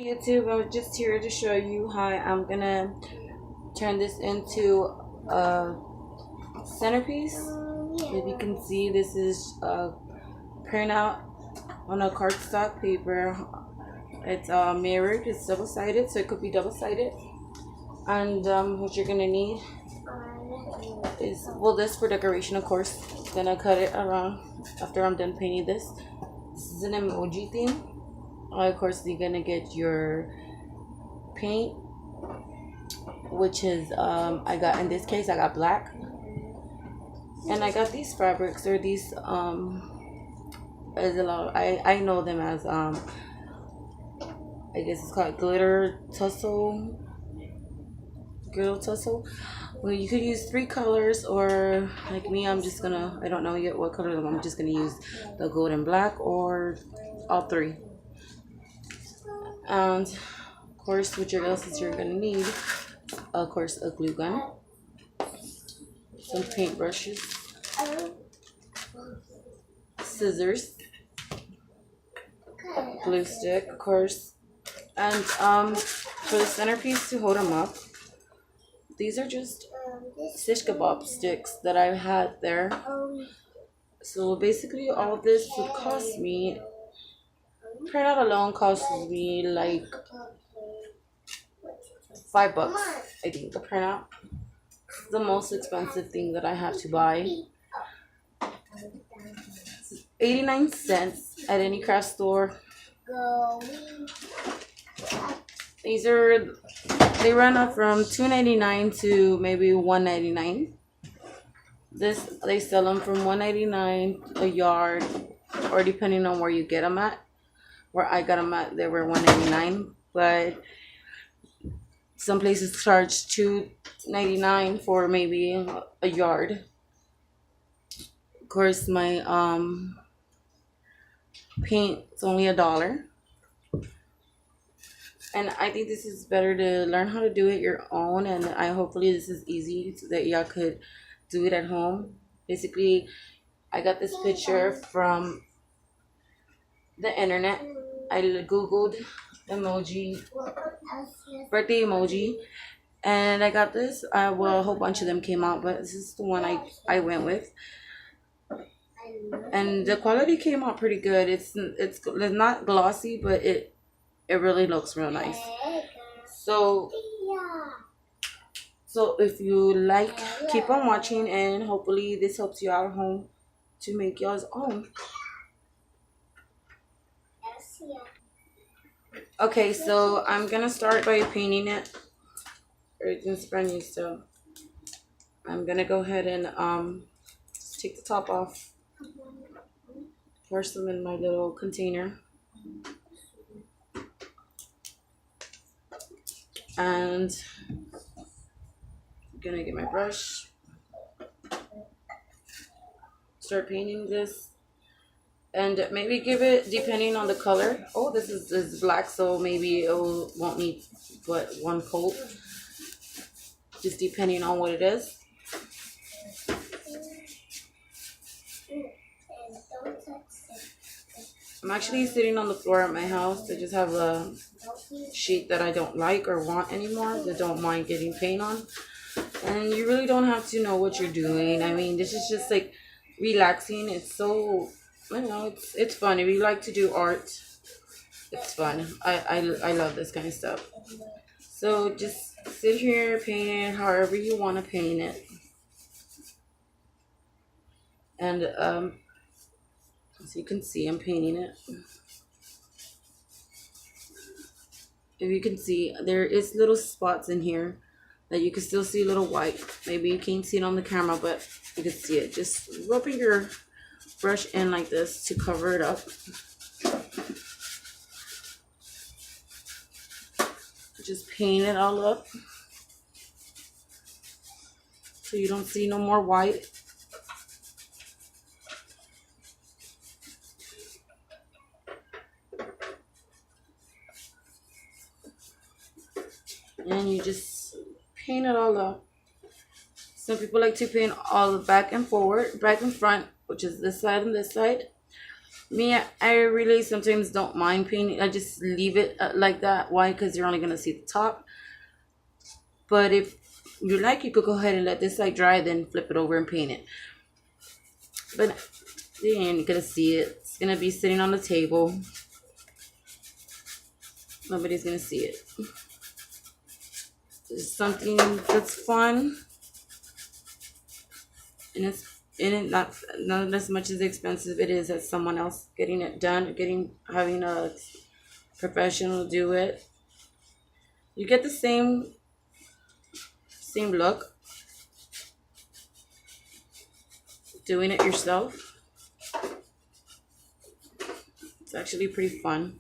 YouTube, I was just here to show you how I'm gonna turn this into a centerpiece. If you can see, this is a printout on a cardstock paper. It's mirrored, it's double-sided, so it could be double-sided. And what you're gonna need is, well, this for decoration, of course. Gonna cut it around after I'm done painting this. This is an emoji theme. Of course, you're gonna get your paint, which is I got, in this case I got black, and I got these fabrics, or these as a lot, I know them as I guess it's called glitter tussle. Well, you could use 3 colors, or like me, I don't know yet what color. I'm just gonna use the gold and black, or all 3. And of course, what else is you're gonna need, of course, a glue gun, some paint brushes, scissors, glue stick, of course, and for the centerpiece to hold them up, these are just shish kebab sticks that I had there. So basically, all this would cost me, printout alone costs me like $5, I think. The printout, it's the most expensive thing that I have to buy. 89 cents at any craft store. They run up from $2.99 to maybe $1.99. They sell them from $1.99 a yard, or depending on where you get them at. Where I got them at, they were $1.99, but some places charge $2.99 for maybe a yard. Of course, my paint is only $1. And I think this is better to learn how to do it your own, and hopefully this is easy so that y'all could do it at home. Basically, I got this picture from the internet. I googled emoji, birthday emoji, and I got this. Well, a whole bunch of them came out, but this is the one I went with. And the quality came out pretty good. It's not glossy, but it really looks real nice. So if you like, keep on watching, and hopefully this helps you out at home to make yours own. Okay, so I'm gonna start by painting it. Everything's brand new, so I'm gonna go ahead and take the top off. Pour some in my little container. And I'm gonna get my brush, start painting this, and maybe give it, depending on the color. Oh, this is black, so maybe it won't need but 1 coat, just depending on what it is. I'm actually sitting on the floor at my house. I just have a sheet that I don't like or want anymore, that don't mind getting paint on. And you really don't have to know what you're doing. I mean, this is just like relaxing. It's so, I don't know, it's fun. If you like to do art, it's fun. I love this kind of stuff. So just sit here, paint it however you want to paint it. And as you can see, I'm painting it. If you can see, there is little spots in here that you can still see a little white. Maybe you can't see it on the camera, but you can see it. Just rubbing your brush in like this to cover it up. Just paint it all up so you don't see no more white. And you just paint it all up. Some people like to paint all back and forward, back and front, which is this side and this side. Me, I really sometimes don't mind painting. I just leave it like that. Why? Because you're only going to see the top. But if you like, you could go ahead and let this side dry, then flip it over and paint it. But you ain't going to see it. It's going to be sitting on the table. Nobody's going to see it. It's something that's fun. And it's not as much as expensive it is as someone else getting it done, having a professional do it. You get the same look doing it yourself. It's actually pretty fun.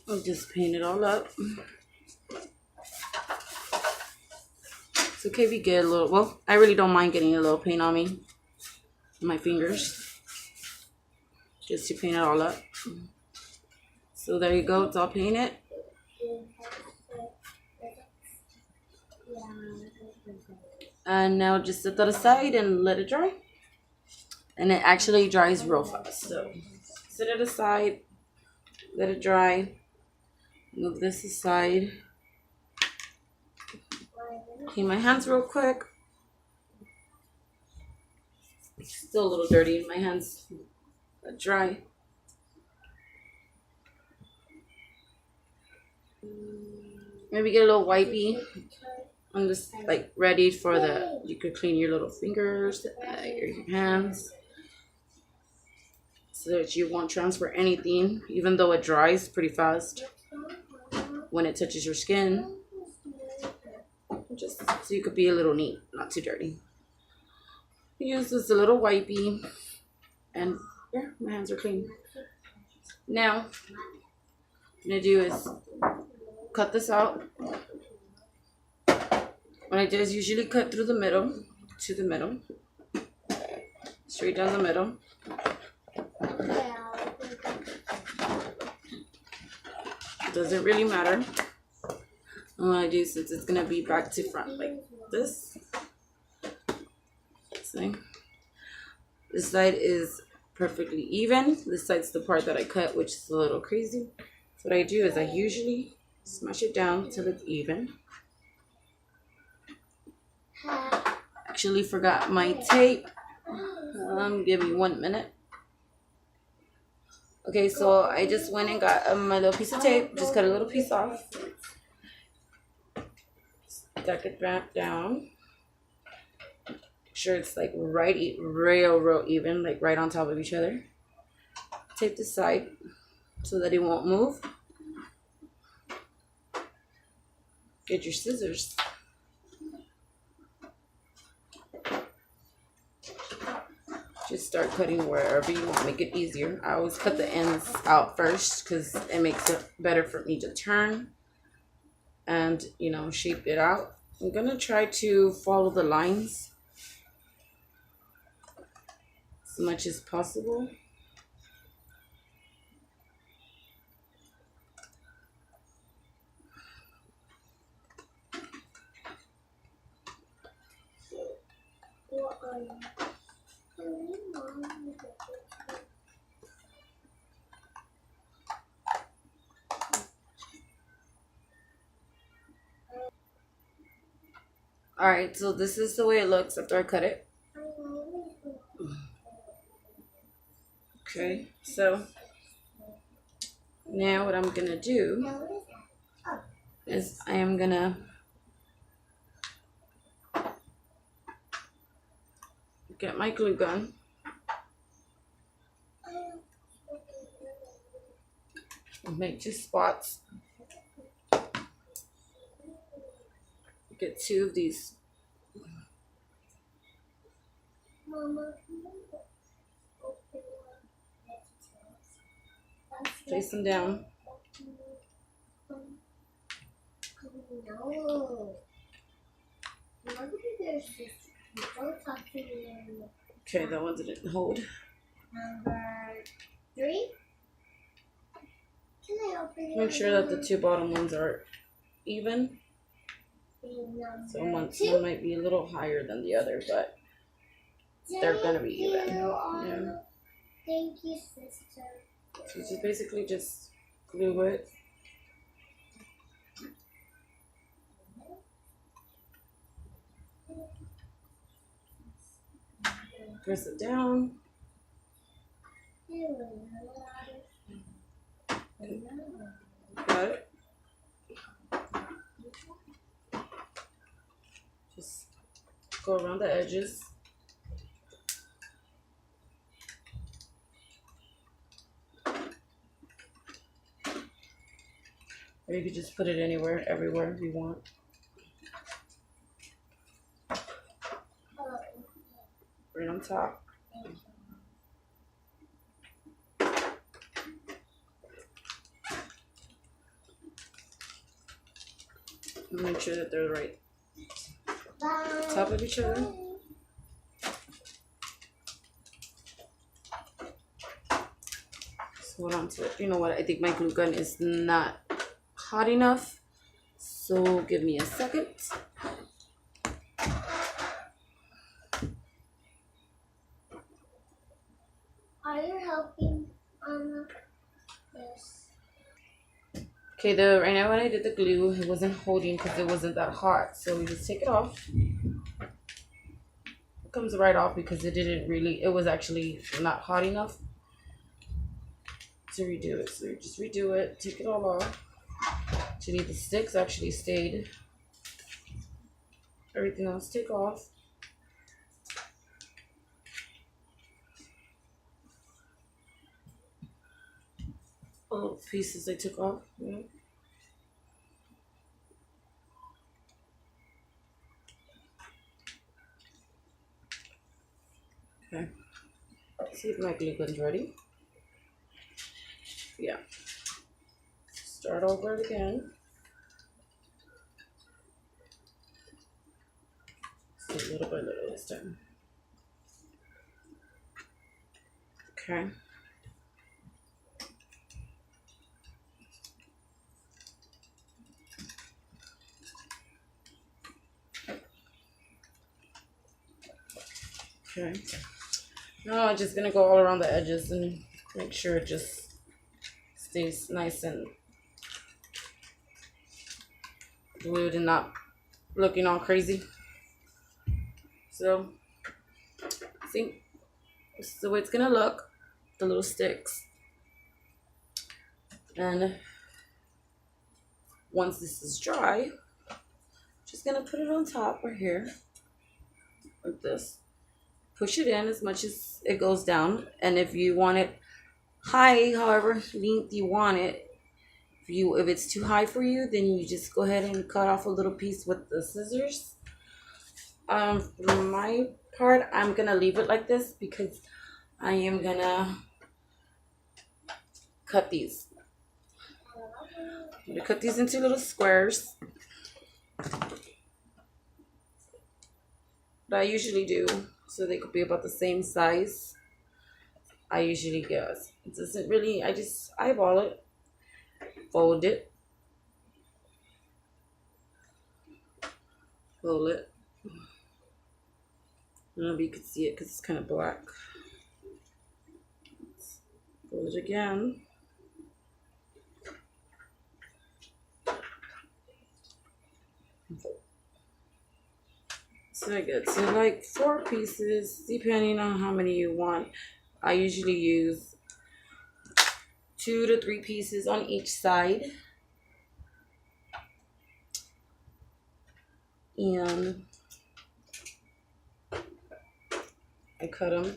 I'll just paint it all up. It's okay if you get a little, well, I really don't mind getting a little paint on me, my fingers, just to paint it all up. So there you go, it's all painted. And now just set that aside and let it dry. And it actually dries real fast. So set it aside, let it dry. Move this aside. Clean my hands real quick. Still a little dirty. My hands are dry. Maybe get a little wipey. I'm just like ready for you could clean your little fingers, your hands, so that you won't transfer anything, even though it dries pretty fast when it touches your skin. Just so you could be a little neat, not too dirty. Use this a little wipey, and yeah, my hands are clean. Now, what I'm gonna do is cut this out. What I do is usually cut through the middle, to the middle, straight down the middle. It doesn't really matter. And what I do, since it's gonna be back to front like this. See? This side is perfectly even. This side's the part that I cut, which is a little crazy. So what I do is I usually smash it down till it's even. Actually forgot my tape. Give me 1 minute. Okay, so I just went and got my little piece of tape. Just cut a little piece off. Stuck it back down. Make sure it's like real even, like right on top of each other. Tape the side so that it won't move. Get your scissors. Just start cutting wherever you want, make it easier. I always cut the ends out first because it makes it better for me to turn and, you know, shape it out. I'm gonna try to follow the lines as much as possible. Alright, so this is the way it looks after I cut it. Okay, so now what I'm gonna do is I am gonna get my glue gun. I'll make 2 spots. Get 2 of these. Place them down. Okay, that one didn't hold. Number 3. Make sure that the 2 bottom ones are even. So one might be a little higher than the other, but they're gonna be even. Yeah. Thank you, sister. So just basically just glue it. Press it down. Got it. Just go around the edges. Or you could just put it anywhere, everywhere you want. Right on top. Make sure that they're right top of each other. Just hold on to it. You know what? I think my glue gun is not hot enough. So give me a second. Are you helping on this? Okay, right now when I did the glue, it wasn't holding because it wasn't that hot. So we just take it off. It comes right off because it was actually not hot enough to redo it. So you just redo it, take it all off. Actually, the sticks actually stayed. Everything else take off. All pieces I took off. Yeah. Okay. See if my glue gun's ready. Yeah. Start over again. Just a little by little this time. Okay. Okay. Now I'm just gonna go all around the edges and make sure it just stays nice and glued and not looking all crazy. So, see, this is the way it's gonna look, the little sticks. And once this is dry, just gonna put it on top right here, like this. Push it in as much as it goes down, and if you want it high, however length you want it, if it's too high for you, then you just go ahead and cut off a little piece with the scissors. For my part, I'm gonna leave it like this because I am gonna cut these. I'm gonna cut these into little squares. But I usually do, so they could be about the same size. I usually guess. It doesn't really, I just eyeball it, fold it, fold it. I don't know if you could see it because it's kind of black. Fold it again. So I get to like 4 pieces, depending on how many you want. I usually use 2 to 3 pieces on each side. And I cut them.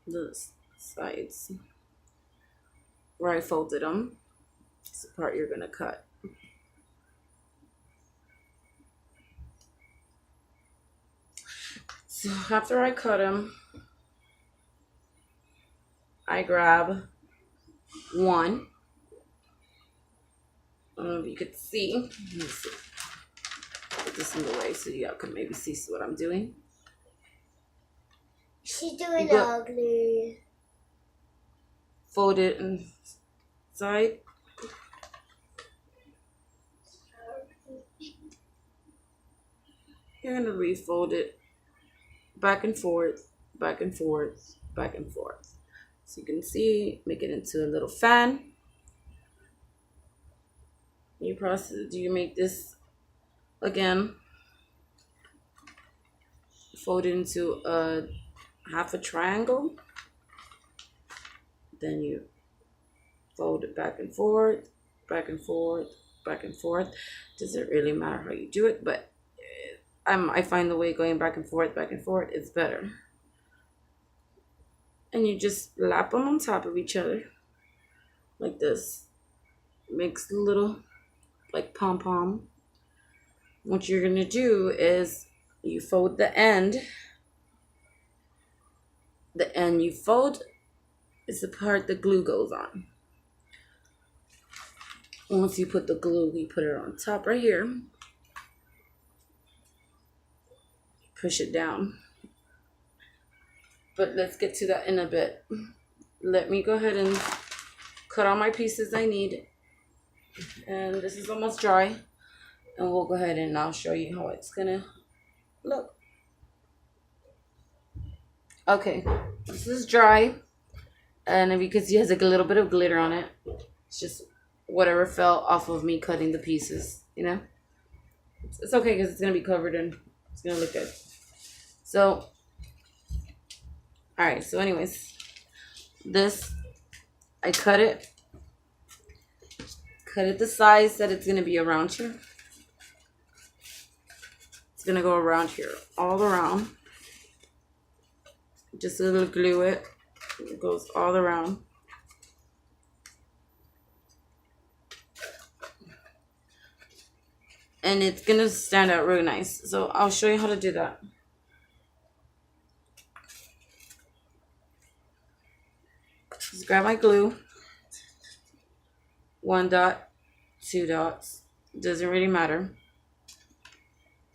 The sides where I folded them. It's the part you're gonna cut. So after I cut them, I grab one. I don't know if you could see. Let me see. Put this in the way so y'all can maybe see what I'm doing. She's doing ugly. Fold it inside. you're going to refold it back and forth, back and forth, back and forth. So you can see, make it into a little fan. You make this again, fold it into a half a triangle. Then you fold it back and forth, back and forth, back and forth. Doesn't really matter how you do it, but I find the way going back and forth is better. And you just lap them on top of each other like this. Makes a little like pom-pom. What you're gonna do is you fold the end. The end you fold is the part the glue goes on. Once you put the glue, you put it on top right here. Push it down. But let's get to that in a bit. Let me go ahead and cut all my pieces I need. And this is almost dry. And we'll go ahead and I'll show you how it's gonna look. Okay, this is dry. And if you can see, it has like a little bit of glitter on it. It's just whatever fell off of me cutting the pieces, you know? It's okay because it's gonna be covered and it's gonna look good. So, alright, so anyways, this, I cut it the size that it's gonna be around here. It's gonna go around here, all around. Just a little glue it. It goes all around. And it's gonna stand out really nice. So I'll show you how to do that. Just grab my glue. 1 dot, 2 dots. Doesn't really matter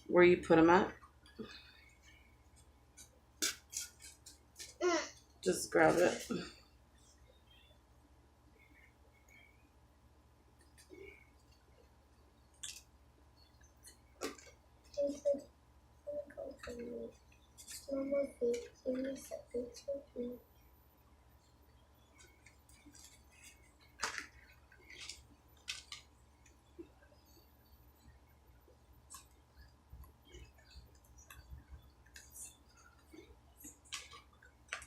where you put them at. Just grab it.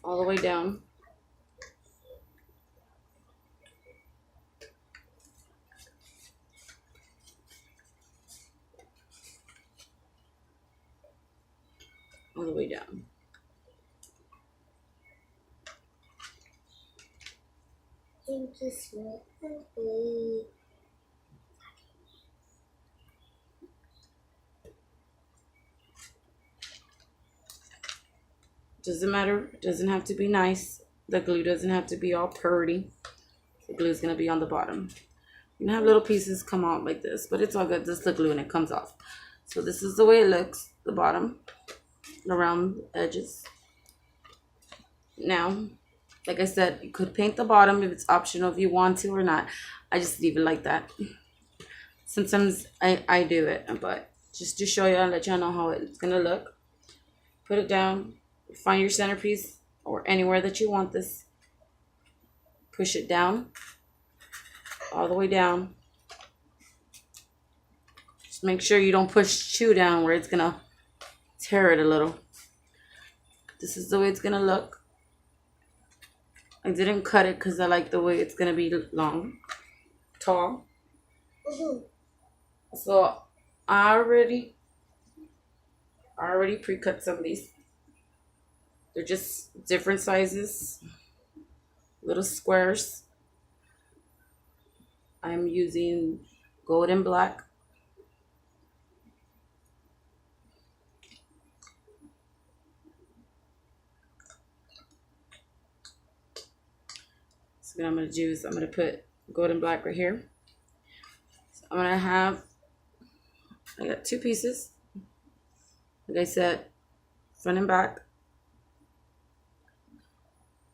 All the way down. All the way down. Thank you, sweet. Doesn't matter. It doesn't have to be nice. The glue doesn't have to be all pretty. The glue is going to be on the bottom. You can have little pieces come out like this, but it's all good. This is the glue and it comes off. So this is the way it looks, the bottom, around the edges. Now, like I said, you could paint the bottom if it's optional if you want to or not. I just leave it like that. Sometimes I do it, but just to show you and let y'all know how it's going to look. Put it down. Find your centerpiece or anywhere that you want this. Push it down. All the way down. Just make sure you don't push too down where it's going to tear it a little. This is the way it's going to look. I didn't cut it because I like the way it's going to be long, tall. So I already pre-cut some of these. They're just different sizes, little squares. I'm using gold and black. So what I'm going to do is I'm going to put gold and black right here. So I'm going to have, I got 2 pieces. Like I said, front and back.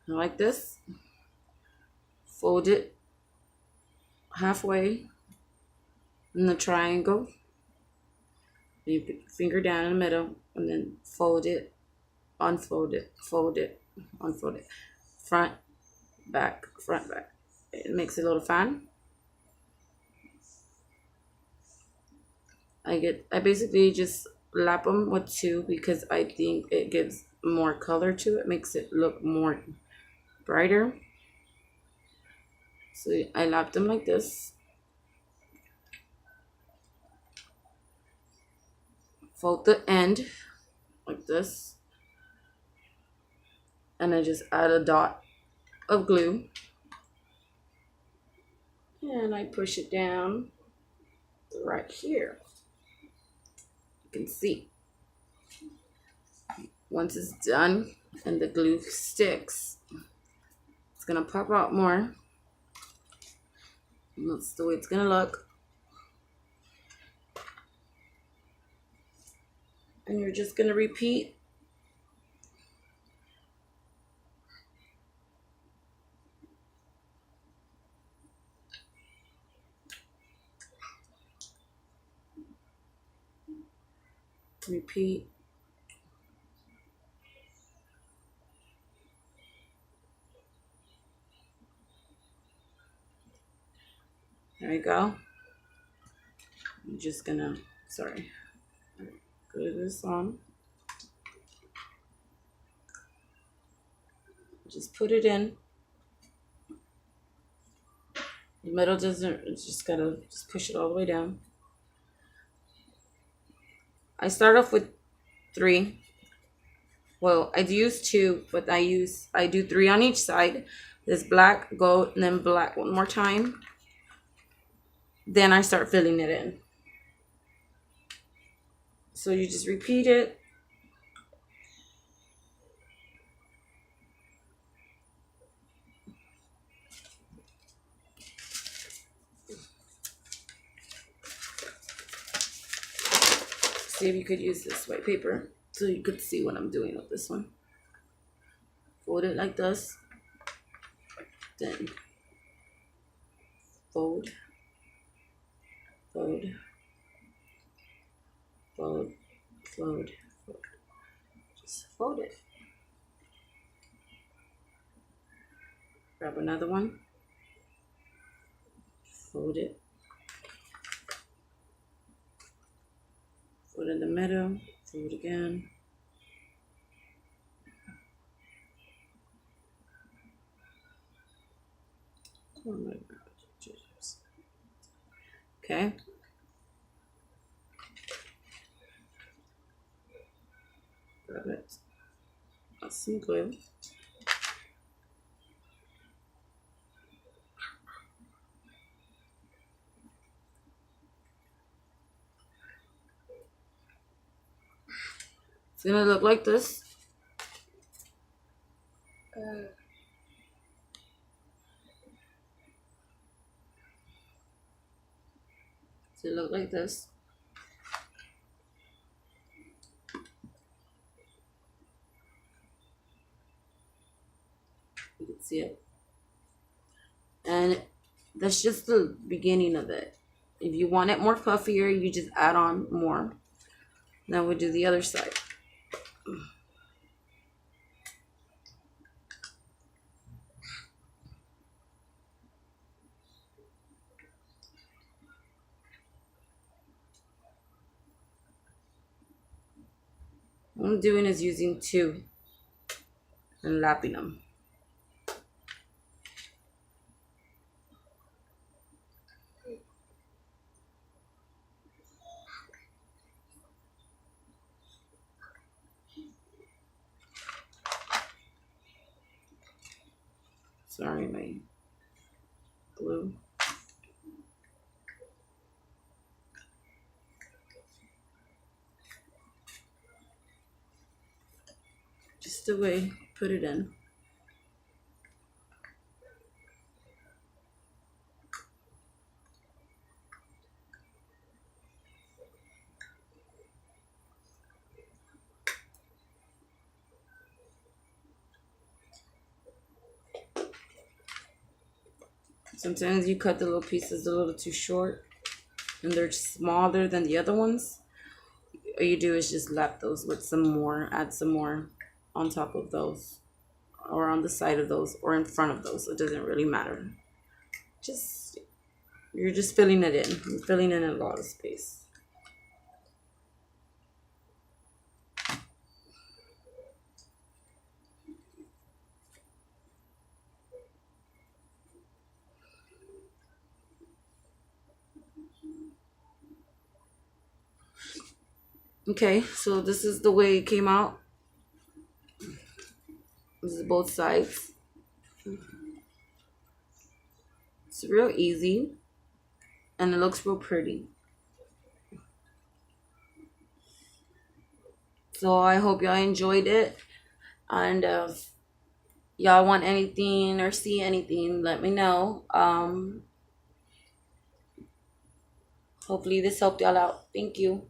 Like this. Fold it halfway in the triangle. You put your finger down in the middle and then fold it, unfold it, fold it, unfold it. Front, back, front, back. It makes a little fan. I basically just lap them with two because I think it gives more color to it, makes it look more brighter. So I lap them like this. Fold the end like this. And I just add a dot of glue. And I push it down right here. You can see. Once it's done and the glue sticks, it's gonna pop out more. And that's the way it's gonna look. And you're just gonna repeat. Repeat. There you go. I'm just gonna, sorry, glue this on. Just put it in. The middle doesn't, it's just gotta just push it all the way down. I start off with 3. Well, I do use 2, but I do 3 on each side. This black, gold, and then black one more time. Then I start filling it in. So you just repeat it. See if you could use this white paper so you could see what I'm doing with this one. Fold it like this. Then fold, fold, fold, fold, fold. Just fold it. Grab another one. Fold it. Fold in the middle. Fold again. Oh my God. Okay. Grab it. Got some glue. It's gonna look like this. So it look like this. You can see it. And that's just the beginning of it. If you want it more puffier, you just add on more. Now we'll do the other side. What I'm doing is using 2 and lapping them. Sorry, my glue. Just the way you put it in. Sometimes you cut the little pieces a little too short and they're smaller than the other ones. what you do is just lap those with some more, add some more on top of those, or on the side of those, or in front of those. It doesn't really matter. Just, you're just filling it in. You're filling in a lot of space. Okay, so this is the way it came out. This is both sides. It's real easy, and it looks real pretty. So I hope y'all enjoyed it, and y'all want anything or see anything, let me know. Hopefully this helped y'all out. Thank you.